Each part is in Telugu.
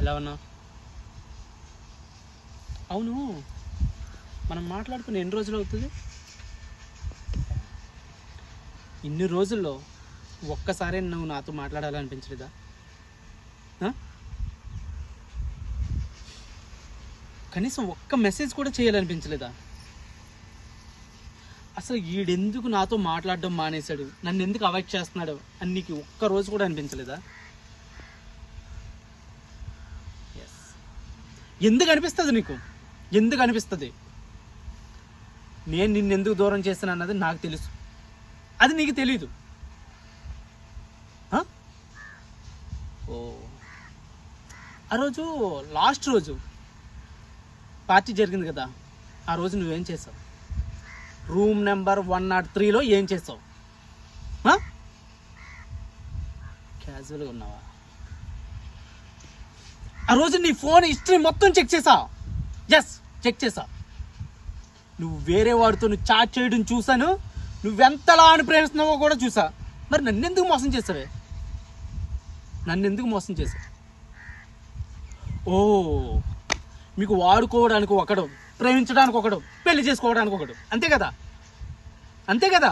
ఎలా ఉన్నావు? అవును, మనం మాట్లాడుకుని ఎన్ని రోజులు అవుతుంది? ఇన్ని రోజుల్లో ఒక్కసారి నువ్వు నాతో మాట్లాడాలనిపించలేదా? కనీసం ఒక్క మెసేజ్ కూడా చేయాలనిపించలేదా? అసలు ఈడెందుకు నాతో మాట్లాడడం మానేశాడు, నన్ను ఎందుకు అవాయిడ్ చేస్తున్నాడు అని నీకు ఒక్క రోజు కూడా అనిపించలేదా? ఎందుకు అనిపిస్తుంది నీకు? ఎందుకు అనిపిస్తుంది? నేను నిన్నెందుకు దూరం చేశాను అన్నది నాకు తెలుసు, అది నీకు తెలీదు. ఓ, ఆ రోజు లాస్ట్ రోజు పార్టీ జరిగింది కదా, ఆ రోజు నువ్వేం చేసావు? రూమ్ నెంబర్ 103లో ఏం చేసావు? క్యాజువల్గా ఉన్నావా? ఆ రోజు నీ ఫోన్ హిస్టరీ మొత్తం చెక్ చేసా. ఎస్, చెక్ చేసా. నువ్వు వేరే వాడితో నువ్వు చాట్ చేయడం చూసాను, నువ్వెంతలా అని ప్రేమిస్తున్నావో కూడా చూసా. మరి నన్నెందుకు మోసం చేసావే? నన్నెందుకు మోసం చేసావు? ఓ, మీకు వాడుకోవడానికి ఒకడు, ప్రేమించడానికి ఒకడు, పెళ్లి చేసుకోవడానికి ఒకడు, అంతే కదా? అంతే కదా?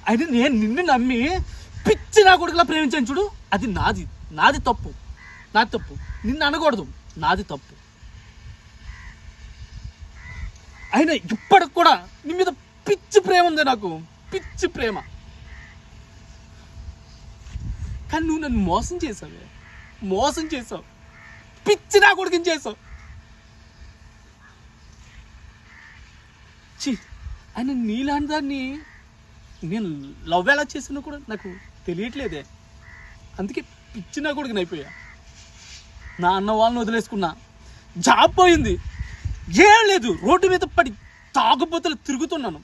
అయితే నేను నిన్ను నమ్మి పిచ్చి నా కొడుకులా ప్రేమించాను చూడు, అది నాది తప్పు. నాది తప్పు. నిన్ను అనకూడదు, నాది తప్పు. అయినా ఇప్పటికి కూడా నీ మీద పిచ్చి ప్రేమ ఉంది నాకు, పిచ్చి ప్రేమ. కానీ నువ్వు నన్ను మోసం చేసావే, మోసం చేసావు. పిచ్చి నా కొడుకుని చేసావు. ఆయన నీలాంటి దాన్ని నేను లవ్ ఎలా చేసినా కూడా నాకు తెలియట్లేదే. అందుకే పిచ్చి నా కొడుకుని అయిపోయా. నా అన్న వాళ్ళని వదిలేసుకున్నా, జాబ్ పోయింది, ఏం లేదు, రోడ్డు మీద పడి తాగుబోతులు తిరుగుతున్నాను.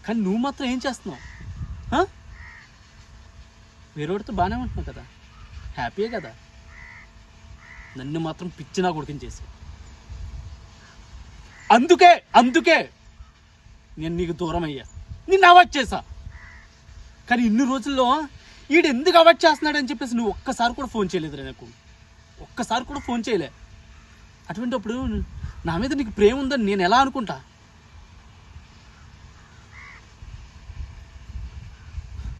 కానీ నువ్వు మాత్రం ఏం చేస్తున్నావు? వేరేవాడితో బాగానే ఉంటున్నావు కదా, హ్యాపీయే కదా. నన్ను మాత్రం పిచ్చి నా కొడుకుని చేసావు. అందుకే నేను నీకు దూరం అయ్యా, నిన్ను అవాయిడ్ చేసా. కానీ ఇన్ని రోజుల్లో ఈడు ఎందుకు అవాయిడ్ చేస్తున్నాడని చెప్పేసి నువ్వు ఒక్కసారి కూడా ఫోన్ చేయలేదురా నాకు, ఒక్కసారి కూడా ఫోన్ చేయలే. అటువంటిప్పుడు నా మీద నీకు ప్రేమ ఉందని నేను ఎలా అనుకుంటా?